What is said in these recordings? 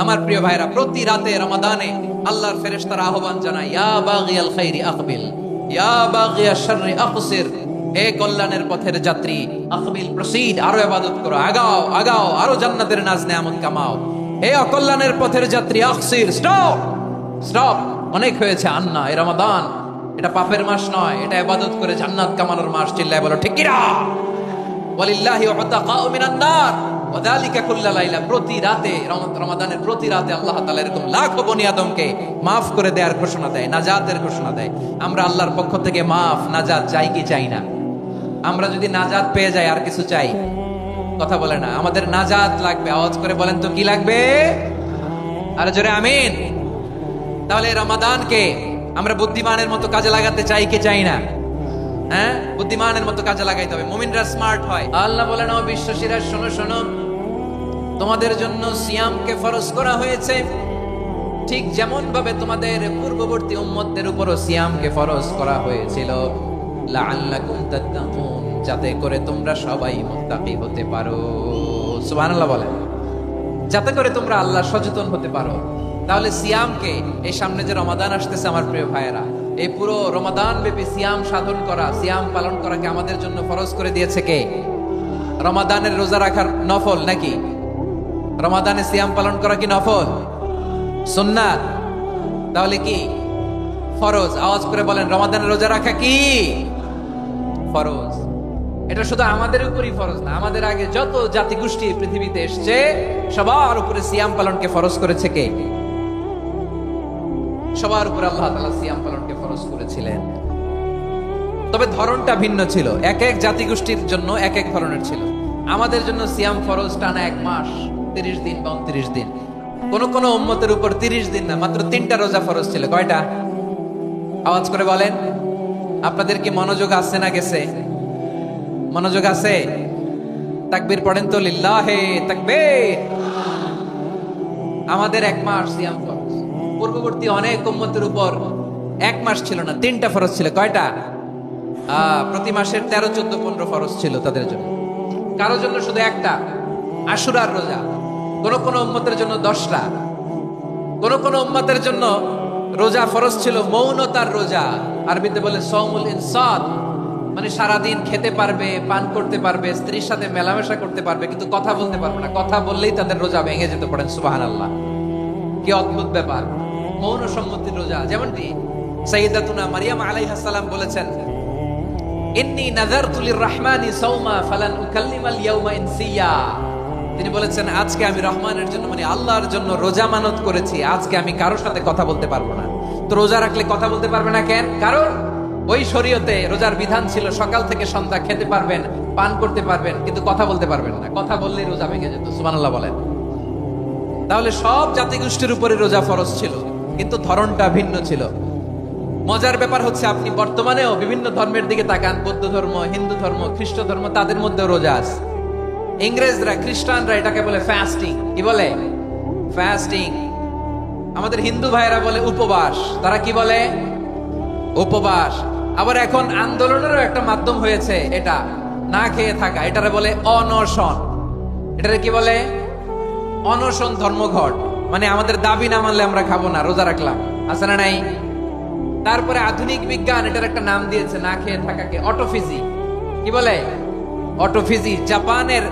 আমার প্রিয় ভাইরা, প্রতি রাতে রমাদানে আল্লাহর ফেরেশতারা আহ্বান জানায়, ইয়া বাগিয়াল খাইরি আকবিল, ইয়া বাগিয়াশ শাররি আকসির। হে কল্যাণের পথের যাত্রী, আকবিল, প্রসিড, আরো ইবাদত করো, আগাও আগাও, আরো জান্নাতের নাজ নেয়ামত কামাও। হে অকল্যাণের পথের যাত্রী, আকসির, স্টপ স্টপ, অনেক হয়েছে। আন্না, এই রমাদান এটা পাপের মাস নয়, এটা ইবাদত করে জান্নাত কামানোর মাস। চিল্লায় বলো ঠিক কিনা? ওয়ালিল্লাহি উতাকাউ মিনান নার ওয়াযালিকা কুল্লা লাইলা। প্রতি রাতে রমাদানের প্রতি রাতে আল্লাহ তাআলা এরকম লাখো বনি আদমকে maaf করে দেওয়ার ঘোষণা দেয়, নাজাতের ঘোষণা দেয়। আমরা আল্লাহর পক্ষ থেকে মাফ, নাজাত চাই কি চাই না? আমরা যদি নাজাত পেয়ে যাই আর কিছু চাই? কথা বলে না, আমাদের নাজাত লাগবে। আওয়াজ করে বলেন তো কি লাগবে? আর জোরে আমিন। তাহলে রমাদানকে আমরা বুদ্ধিমানের মতো কাজে লাগাতে চাই কি চাই না? হ্যাঁ, বুদ্ধিমানের মতো কাজে লাগাইতে হবে। মুমিনরা স্মার্ট হয়। আল্লাহ বলেন, ও বিশ্বশিরা শোনো শোনো, তোমাদের জন্য সিয়ামকে ফরজ করা হয়েছে, ঠিক যেমন ভাবে তোমাদের পূর্ববর্তী উম্মতদের উপরও সিয়ামকে ফরজ করা হয়েছিল, লাআল্লাকুম তাত্তাকুন, যাতে করে তোমরা সবাই মুত্তাকি হতে পারো। সুবহানাল্লাহ বলেন, যাতে করে তোমরা আল্লাহ সচেতন হতে পারো। তাহলে সিয়ামকে, এই সামনে যে রমাদান আসতেছে আমার প্রিয় ভাইয়েরা, এই পুরো রমাদান ব্যাপী সিয়াম সাধন করা, সিয়াম পালন করাকে আমাদের জন্য ফরজ করে দিয়েছে কে? রমাদানের রোজা রাখার নফল নাকি? রমাদানে সিয়াম পালন করা কি নফল? সুন্নাত? তাহলে কি ফরজ? আওয়াজ করে বলেন, রমাদানের রোজা রাখা কি ফরজ? এটা শুধু আমাদের উপরই ফরজ না, আমাদের আগে যত জাতিগোষ্ঠী পৃথিবীতে এসছে সবার উপরে সিয়াম পালনকে ফরজ করেছে কে? সবার উপরে আল্লাহ তাআলা সিয়াম পালনকে ফরজ করেছিলেন। তবে ধরনটা ভিন্ন ছিল, এক এক জাতিগোষ্ঠীর জন্য এক এক ধরনের ছিল। আমাদের জন্য সিয়াম ফরজ টানা 1 মাস, 30 দিন বা 29 দিন। কোন কোন উম্মতের উপর 30 দিন না, মাত্র 3টা রোজা ফরজ ছিল। কয়টা? আওয়াজ করে বলেন। আপনাদের কি মনোযোগ আছে না গেছে? মনোযোগ আছে? তাকবীর পড়েন তো, লিল্লাহে তাকবীর। আমাদের 1 মাস সিয়াম ফরজ। পূর্ববর্তী অনেক উম্মতের উপর 1 মাস ছিল না, 3টা ফরজ ছিল। কয়টা? প্রতি মাসের 13, 14, 15 ফরজ ছিল তাদের জন্য। কারোর জন্য শুধু একটা, আশুরার রোজা। কোন কোন উম্মতের জন্য 10টা। কোন কোন উম্মতের জন্য রোজা ফরজ ছিল মৌনতার রোজা, আরবিতে বলে সওমুল ইনসাত, মানে সারাদিন খেতে পারবে, পান করতে পারবে, স্ত্রীর সাথে মেলামেশা করতে পারবে, কিন্তু কথা বলতে পারবে না। কথা বললেই তাদের রোজা ভেঙে যেতে। পড়েন সুবহানাল্লাহ। কি অদ্ভুত ব্যাপার! মৌন সম্মতির রোজা। যেমনটি সাইয়্যিদাতুনা মারিয়াম আলাইহিস সালাম বলেছেন, ইন্নী নাযারতু লির-রাহমানি সাওমা ফালান উকাল্লিমাল ইয়াওমা ইনসিয়া। তিনি বলেছেন, আজকে আমি রহমানের জন্য, মানে আল্লাহর জন্য রোজা মানত করেছি, আজকে আমি কারোর সাথে কথা বলতে পারবো না। তো রোজা রাখলে কথা বলতে পারবে না কেন? কারণ ওই শরীয়তে রোজার বিধান ছিল সকাল থেকে সন্ধ্যা খেতে পারবেন, পান করতে পারবেন, কিন্তু কথা বলতে পারবেন না। কথা বললেই রোজা ভেঙে যেত। সুবহানাল্লাহ বলেন। তাহলে সব জাতিগোষ্ঠীর উপরে রোজা ফরজ ছিল, কিন্তু ধরনটা ভিন্ন ছিল। মজার ব্যাপার হচ্ছে, আপনি বর্তমানেও বিভিন্ন ধর্মের দিকে তাকান, বৌদ্ধ ধর্ম, হিন্দু ধর্ম, খ্রিস্ট ধর্ম, তাদের মধ্যেও রোজা আছে। ইংরেজরা, খ্রিস্টানরা এটাকে বলে ফাস্টিং। কি বলে? ফাস্টিং। আমাদের হিন্দু ভাইয়েরা বলে উপবাস। তারা কি বলে? উপবাস। আবার এখন আন্দোলনেরও একটা মাধ্যম হয়েছে এটা, না খেয়ে থাকা। এটারে বলে অনশন। এটারে কি বলে? অনশন ধর্মঘট। মানে আমাদের দাবি না মানলে আমরা খাবো না, রোজা রাখলাম। আছে না নাই? তারপরে আধুনিক বিজ্ঞান এটার একটা নাম দিয়েছে না খেয়ে থাকাকে, অটোফিজি। কি বলে? অটোফিজি। জাপানের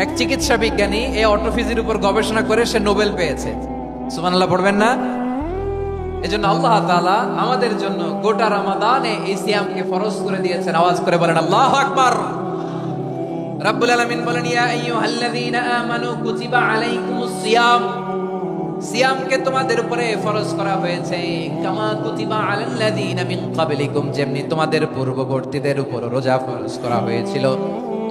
এক চিকিৎসা বিজ্ঞানী এই অটোফিজির উপর গবেষণা করে সে নোবেল পেয়েছে। সুবহানাল্লাহ পড়বেন না? এজন্য আল্লাহ তাআলা আমাদের জন্য গোটা রমাদানে এই সিয়ামকে ফরজ করে দিয়েছেন। আওয়াজ করে বলেন আল্লাহু আকবার। রাব্বুল আলামিন বলেন, ইয়া আইয়ুহাল্লাযীনা আমানু কুতিবা আলাইকুমুস সিয়াম। সিয়ামকে তোমাদের উপরে ফরজ করা হয়েছে, কামা কুতিবা আলাল্লাযীনা মিন ক্বাবলিকুম, যেমনি তোমাদের পূর্ববর্তীদের উপর রোজা ফরজ করা হয়েছিল,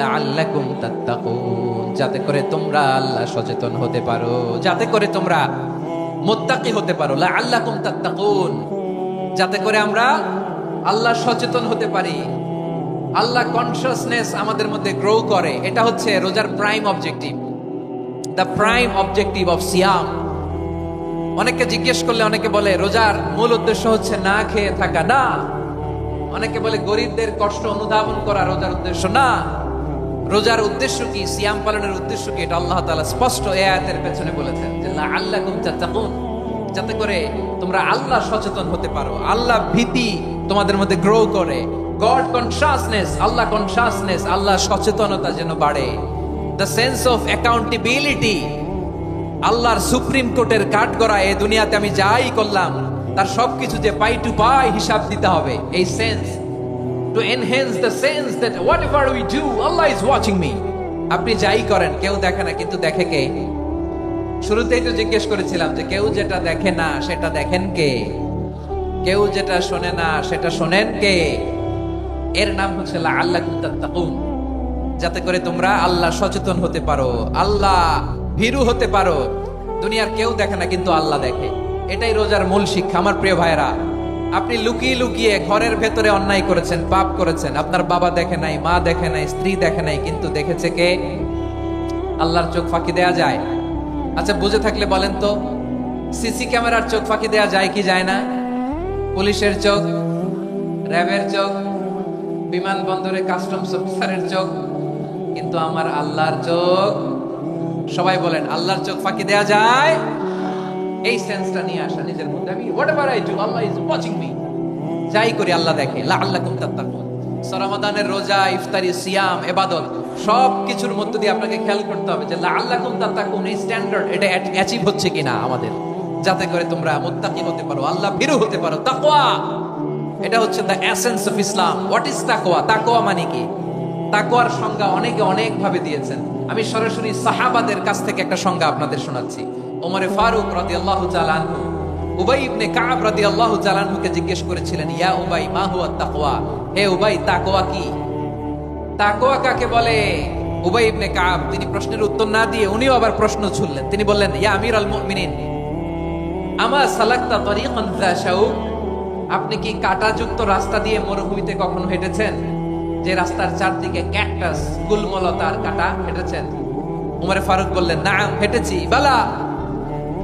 লাআল্লাকুম তাত্তাকুন, যাতে করে তোমরা আল্লাহ সচেতন হতে পারো, যাতে করে তোমরা মুত্তাকি হতে পারো। লাআল্লাকুম তাত্তাকুন, যাতে করে আমরা আল্লাহ সচেতন হতে পারি, আল্লাহ কনসিয়াসনেস আমাদের মধ্যে গ্রো করে। এটা হচ্ছে রোজার prime objective, the prime objective of সিয়াম। অনেকে জিজ্ঞেস করলে অনেকে বলে রোজার মূল উদ্দেশ্য হচ্ছে না খেয়ে থাকা। না। অনেকে বলে গরিবদের কষ্ট অনুধাবন করা রোজার উদ্দেশ্য। না। রোজার উদ্দেশ্য কি? সিয়াম পালনের উদ্দেশ্য কি? এটা আল্লাহ তাআলা স্পষ্ট এই আয়াতের পেছনে বলেছেন যে লাআল্লাকুম তাত্তাকুন, যাতে করে তোমরা আল্লাহ সচেতন হতে পারো, আল্লাহ ভীতি তোমাদের মধ্যে গ্রো করে, গড কনসাসনেস, আল্লাহ কনসাসনেস, আল্লাহ সচেতনতা যেন বাড়ে, দ্য সেন্স অফ অ্যাকাউন্টেবিলিটি, আল্লাহর সুপ্রিম কোর্টের কাঠগড়া এই দুনিয়াতে আমি যাই করলাম তার সবকিছু যে পাই টু পাই হিসাব দিতে হবে, এই sense, to enhance the sense that whatever we do Allah is watching me. আপনি যাই করেন কেউ দেখে না, কিন্তু দেখে কে? শুরুতেই তো জিজ্ঞেস করেছিলাম যে কেউ যেটা দেখে না সেটা দেখেন কে? কেউ যেটা শোনে না সেটা শোনেন কে? এর নাম হচ্ছে লাআল্লাকুম তাত্তাকুন, যাতে করে তোমরা আল্লাহ সচেতন হতে পারো, আল্লাহ ভীরু হতে পারো। দুনিয়ার কেউ দেখে না কিন্তু আল্লাহ দেখে, এটাই রোজার মূল শিক্ষা। আমার প্রিয় ভাইরা, আপনি লুকিয়ে লুকিয়ে ঘরের ভেতরে অন্যায় করেছেন, পাপ করেছেন, আপনার বাবা দেখে নাই, মা দেখে নাই, স্ত্রী দেখে নাই, কিন্তু দেখেছে কে? আল্লাহর চোখ ফাঁকি দেয়া যায়? আচ্ছা বুঝে থাকলে বলেন তো, সিসি ক্যামেরার চোখ ফাঁকি দেয়া যায় কি যায় না? পুলিশের চোখ, র্যাবের চোখ, বিমানবন্দরে কাস্টমস অফিসারের চোখ, কিন্তু আমার আল্লাহর চোখ? সবাই বলেন আল্লাহর চোখ ফাঁকি দেয়া যায়? এই সেন্সটা নিয়ে আসা নিজের মধ্যে, আমি whatever I do Allah is watching me, যাই করি আল্লাহ দেখে। লাআল্লাকুম তাত্তাকুন, রমাদানের রোজা, ইফতারি, সিয়াম, ইবাদত সব কিছুর মধ্য দিয়ে আপনাকে খেয়াল করতে হবে যে লাআল্লাকুম তাত্তাকুন এই স্ট্যান্ডার্ড এটা অ্যাচিভ হচ্ছে কিনা আমাদের, যাতে করে তোমরা মুত্তাকি হতে পারো, আল্লাহ ভীরু হতে পারো। তাকওয়া, এটা হচ্ছে the essence of Islam. What is তাকওয়া? তাকওয়া মানে কি? তাকওয়ার সংজ্ঞা অনেকে অনেক ভাবে দিয়েছেন। আমি সরাসরি সাহাবাদের কাছ থেকে একটা সংজ্ঞা আপনাদের শোনাচ্ছি। ওমরে ফারুক রাদিয়াল্লাহু তাআলা আনহু উবাই ইবনে কাব রাদিয়াল্লাহু তাআলা আনহুকে জিজ্ঞেস করেছিলেন, ইয়া উবাই মা হুয়া তাকওয়া, হে উবাই তাকওয়া কি? তাকওয়া কাকে বলে? উবাই ইবনে কাব তিনি প্রশ্নের উত্তর না দিয়ে উনিও আবার প্রশ্ন ছুড়লেন। তিনি বললেন, ইয়া আমিরাল মুমিনিন আমা সালাকতা তরিকান যা শাউক, আপনি কি কাঁটাযুক্ত রাস্তা দিয়ে মরুভূমিতে কখনো হেঁটেছেন? যে রাস্তার চারদিকে ক্যাকটাস, গুলমলতার কাঁটা, হেঁটেছেন? উমরে ফারুক বললেন, নাম হেঁটেছি। বালা,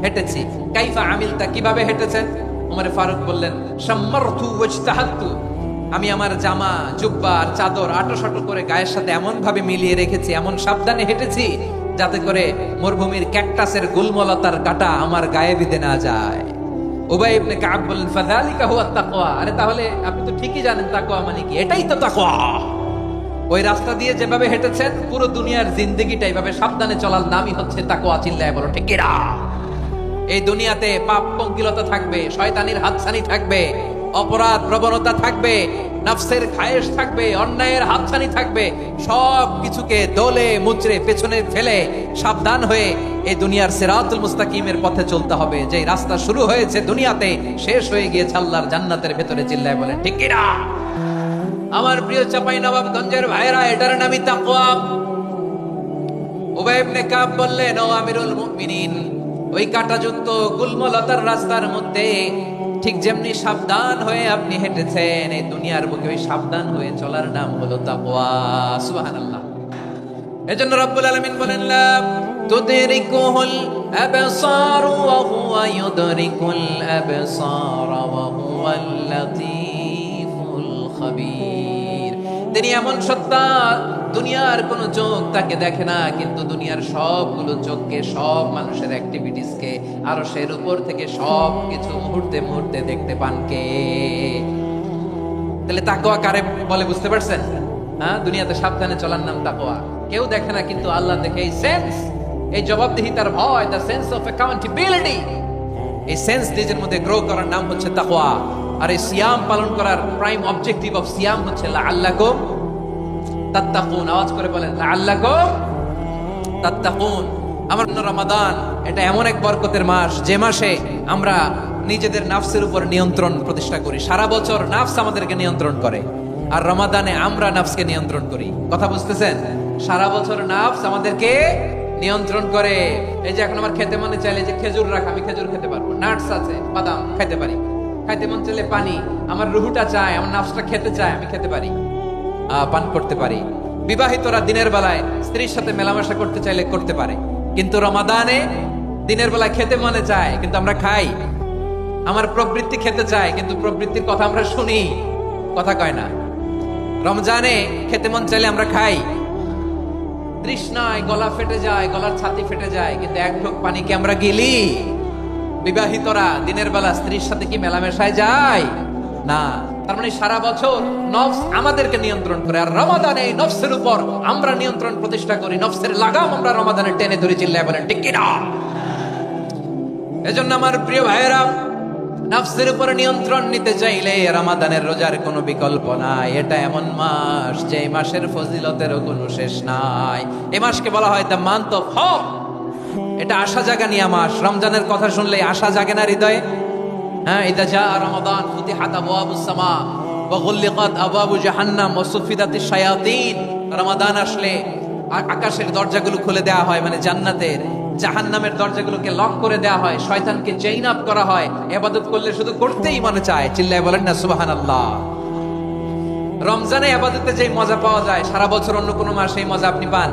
হেঁটেছি। কাইফা আমিলতা, কিভাবে হেঁটেছেন? উমরে ফারুক বললেন, শাম্মারতু ওয়াজতাহাতু, আমি আমার জামা, জুব্বা আর চাদর আঁটো করে গায়ের সাথে এমন ভাবে মিলিয়ে রেখেছি, এমন সাবধানে হেঁটেছি যাতে করে মরুভূমির ক্যাকটাসের গুলমলতার কাঁটা আমার গায়ে বিঁধে না যায়। উবাই ইবনে কাব বললেন, ফাযালিকা হুয়া তাকওয়া, আরে তাহলে আপনি তো ঠিকই জানেন তাকওয়া মানে কি, এটাই তো তাকওয়া। ওই রাস্তা দিয়ে যেভাবে হেঁটেছেন পুরো দুনিয়ার জিন্দেগিটা এইভাবে সাবধানে চলার নামই হচ্ছে তাকওয়া। চিল্লায় বলো ঠিক কিনা? এই দুনিয়াতে পাপ পঙ্কিলতা থাকবে, শয়তানির হাতছানি থাকবে, অপরাধ প্রবণতা থাকবে, নফসের খায়েশ থাকবে, অন্যায়ের হাতছানি থাকবে, সব কিছুকে দলে মুচড়ে পেছনে ফেলে সাবধান হয়ে এই দুনিয়ার সিরাতুল মুস্তাকিমের পথে চলতে হবে। যে রাস্তা শুরু হয়েছে দুনিয়াতে, শেষ হয়ে গিয়েছে আল্লাহর জান্নাতের ভেতরে। চিল্লায় বলেন ঠিক কিনা? আমার প্রিয় চাঁপাইনবাবগঞ্জের ভাইরা, এটার নামই তাকওয়া। উবাই ইবনে কাব বললেন, ও আমিরুল মুমিনিন, ওই কাঁটাযুক্ত গুলমলতার রাস্তার মধ্যে ঠিক যেমনি সাবধান হয়ে আপনি হেঁটেছেন, এই দুনিয়ার বুকে ওই সাবধান হয়ে চলার নাম হলো তাকওয়া। সুবহানাল্লাহ। এজন্য রব্বুল আলামিন বলেন, লা তুদরিকুহুল আবসার ওয়া হুয়া ইউদরিকুল আবসার ওয়া হুয়াল লাতীফুল খাবীর। তিনি এমন সত্তা, দুনিয়ার কোন চোখ তাকে দেখে না, কিন্তু দুনিয়ার সবগুলো চোখকে, সব মানুষের অ্যাক্টিভিটিসকে, আরশের উপর থেকে সব কিছু মুহূর্তে মুহূর্তে দেখতে পান কে? তাহলে তাকওয়া কারে বলে বুঝতে পারছেন? হ্যাঁ, দুনিয়াতে সাবধানে চলার নাম তাকওয়া। কেউ দেখে না কিন্তু আল্লাহ দেখে। এই সেন্স, এই জবাবদিহিতার ভয়, দ্য সেন্স অফ অ্যাকাউন্টেবিলিটি, এই সেন্স নিজের মধ্যে গ্রো করার নাম হচ্ছে তাকওয়া। আর এই সিয়াম পালন করার প্রাইম অবজেক্টিভ অফ সিয়াম হচ্ছে লাআল্লাকুম তাত্তাকুন। আওয়াজ করে বলেন, লাআল্লাকুম তাত্তাকুন। আমার রমাদান এটা এমন এক বরকতের মাস, যে মাসে আমরা নিজেদের নাফসের উপর নিয়ন্ত্রণ প্রতিষ্ঠা করি। সারা বছর নাফস আমাদেরকে নিয়ন্ত্রণ করে, আর রমাদানে আমরা নাফসকে নিয়ন্ত্রণ করি। কথা বুঝতেছেন? সারা বছর নাফস আমাদেরকে নিয়ন্ত্রণ করে। এই যে এখন আমার খেতে মনে চাইলে যে খেজুর রাখ, আমি খেজুর খেতে পারবো, নাটস আছে, বাদাম খেতে পারি। খাইতে মন চাইলে পানি, আমার রুহুটা চায়, আমার নাফসটা খেতে চায়, আমি খেতে পারি, পান করতে পারি। বিবাহিতরা দিনের বেলায় স্ত্রীর সাথে মেলামেশা করতে চাইলে করতে পারে, কিন্তু রমাদানে দিনের বেলায় খেতে মনে চায় কিন্তু আমরা খাই। আমার প্রবৃত্তি খেতে চায় কিন্তু প্রবৃত্তির কথা আমরা শুনি, কথা কয় না। রমজানে খেতে মন চাইলে আমরা খাই, তৃষ্ণায় গলা ফেটে যায়, গলার ছাতি ফেটে যায়, কিন্তু এক ঢোক পানি কি আমরা গিলি? বিবাহিতরা দিনের বেলা স্ত্রীর সাথে কি মেলামেশায় যায় না? তার মানে সারা বছর নফস আমাদেরকে নিয়ন্ত্রণ করে, আর রমাদানে এই নফসের উপর আমরা নিয়ন্ত্রণ প্রতিষ্ঠা করি। নফসের লাগাম আমরা রমাদানে টেনে ধরে, চিল্লায় বলেন ঠিক কি না? এজন্য আমার প্রিয় ভাইয়েরা, নফসের উপর নিয়ন্ত্রণ নিতে চাইলে রমাদানের রোজার কোনো বিকল্প নাই। এটা এমন মাস যে এই মাসের ফজিলতেরও কোনো শেষ নাই। এই মাসকে বলা হয় দ্য মান্থ অফ হোপ। এটা আশা জাগানিয়া মাস। রমজানের কথা শুনলে আশা জাগে না হৃদয়ে? হ্যাঁ, ইদা জা রমাদান ফুতিহাত আবওয়াবুস সামা ওয়া গুল্লিকাত আবওয়াবু জাহান্নাম ওয়া সুফিদাতিশ শায়াতিন। রমাদান আসলে আকাশের দরজাগুলো খুলে দেওয়া হয়, মানে জান্নাতের। জাহান্নামের দরজাগুলোকে লক করে দেওয়া হয়, শয়তানকে চেইন আপ করা হয়। ইবাদত করলে শুধু করতেই মনে চায়, চিল্লায় বলেন না সুবহানাল্লাহ। রমজানে ইবাদতে যে মজা পাওয়া যায়, সারা বছর অন্য কোনো মাসে এই মজা আপনি পান?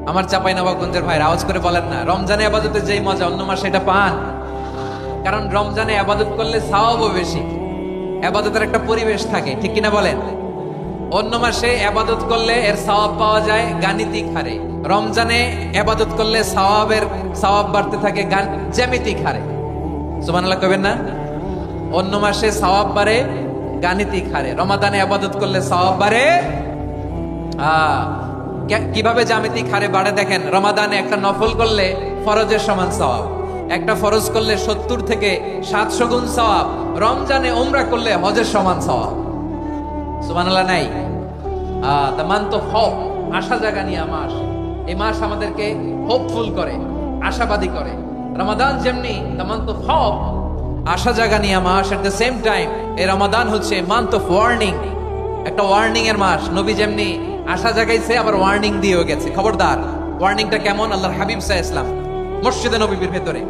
আমার চাঁপাইনবাবগঞ্জের ভাই আওয়াজ করে বলেন না, রমজানে ইবাদতে যেই মজা অন্য মাসে এটা পান? কারণ রমজানে ইবাদত করলে সওয়াবও বেশি, ইবাদতের একটা পরিবেশ থাকে, ঠিক কিনা বলেন? অন্য মাসে ইবাদত করলে এর সওয়াব পাওয়া যায় গাণিতিক হারে, রমজানে ইবাদত করলে সওয়াব বাড়তে থাকে জ্যামিতিক হারে। সুবহানাল্লাহ কইবেন না? অন্য মাসে সওয়াব বাড়ে গাণিতিক হারে, রমাদানে ইবাদত করলে সওয়াব বাড়ে কিভাবে জ্যামিতিক হারে বাড়ে দেখেন। রমাদানে একটা নফল করলে ফরজের সমান সওয়াব, একটা ফরজ করলে 70 থেকে 700 গুণ সওয়াব। রমজানে উমরা করলে হজের সমান সওয়াব। সুবহানাল্লাহ নাই? দ্য মান্থ অফ হোপ, আশা জাগানিয়া মাস। এই মাস আমাদেরকে হোপফুল করে, আশাবাদী করে। রমাদান যেমনি দ্য মান্থ অফ হোপ, আশা জাগানিয়া মাস, এট দ্য সেম টাইম এই রমাদান হচ্ছে মান্থ অফ ওয়ার্নিং, একটা ওয়ার্নিং এর মাস। নবী যেমনি আশা জাগাইছে, আবার ওয়ার্নিং দিয়েও গেছে, খবরদার। ওয়ার্নিংটা কেমন? আল্লাহর হাবিব সাল্লাল্লাহু আলাইহি ওয়াসাল্লাম মসজিদে নববীর ভেতরে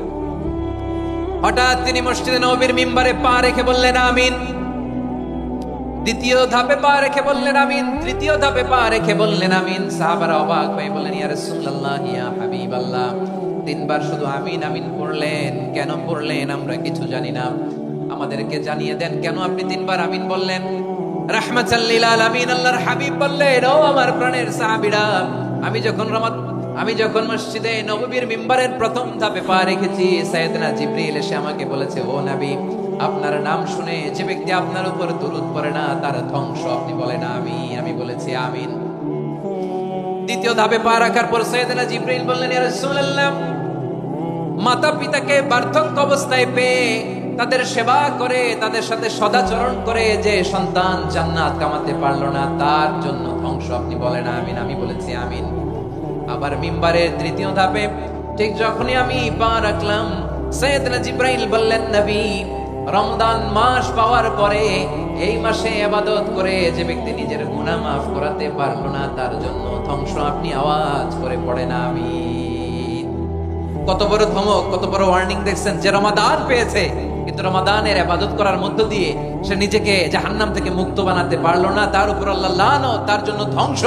হঠাৎ তিনি মসজিদে নববীর মিম্বারে পা রেখে বললেন আমিন। দ্বিতীয় ধাপে পা রেখে বললেন আমিন, তৃতীয় ধাপে পা রেখে বললেন আমিন। সাহাবারা অবাক হয়ে বললেন ইয়া রাসূলুল্লাহ, ইয়া হাবিবাল্লাহ, 3 বার শুধু আমিন আমিন পড়লেন, কেন পড়লেন আমরা কিছু জানি না, আমাদেরকে জানিয়ে দেন কেন আপনি 3 বার আমিন বললেন? রাহমাতাল লিল আলামিন আল্লাহর হাবিব বললেন, ও আমার প্রাণের সাহাবীরা, আমি যখন মসজিদে নববীর মিম্বারের প্রথম ধাপে পা রেখেছি, সাইয়েদনা জিবরিল এসে আমাকে বলেছে, ও নবী, আপনার নাম শুনে যে ব্যক্তি আপনার উপর দরুদ পড়ে না তার ধ্বংস। আপনি বলেন আমিন। আমি বলেছি আমিন। দ্বিতীয় ধাপে পা রাখার পর সাইয়েদনা জিবরিল বললেন, ইয়া রাসূলুল্লাহ, মাতা পিতাকে বার্ধক্য অবস্থায় পেয়ে তাদের সেবা করে, তাদের সাথে সদাচরণ করে যে সন্তান জান্নাত কামাতে পারলো না, তার জন্য ধ্বংস। আপনি বলেন আমিন। আমি বলেছি আমিন। আবার মিম্বারের তৃতীয় ধাপে ঠিক যখনই আমি পা রাখলাম, সাইয়েদনা জিবরাইল বললেন, নবী, রমজান মাস পাওয়ার পরে এই মাসে ইবাদত করে যে ব্যক্তি নিজের গুনাহ মাফ করাতে পারলো না, তার জন্য ধ্বংস। আপনি আওয়াজ করে পড়েন আমিন। কত বড় ধমক, কত বড় ওয়ার্নিং দেখছেন। যে রমাদান পেয়েছে কিন্তু রমাদানের ইবাদত করার মধ্য দিয়ে সে নিজেকে জাহান্নাম থেকে মুক্ত বানাতে পারলো না, তার উপর আল্লাহ লানত, তার জন্য ধ্বংস।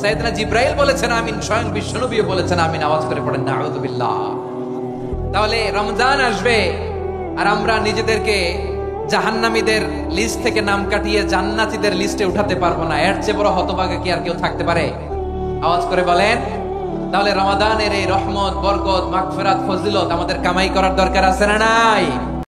সাইয়েদনা জিবরাইল বলেছেন আমিন, স্বয়ং বিশ্বনবীও বলেছেন আমিন। আওয়াজ করে পড়েন নাউযু বিল্লাহ। তাহলে রমজান আসবে আর আমরা নিজেদেরকে জাহান্নামীদের লিস্ট থেকে নাম কাটিয়ে জান্নাতীদের লিস্টে উঠাতে পারবো না। এর চেয়ে বড় হতভাগা কি আর কেউ থাকতে পারে? আওয়াজ করে বলেন। তাহলে রমাদানের এই রহমত, বরকত, মাগফিরাত, ফজিলত আমাদের কামাই করার দরকার আছে না নাই?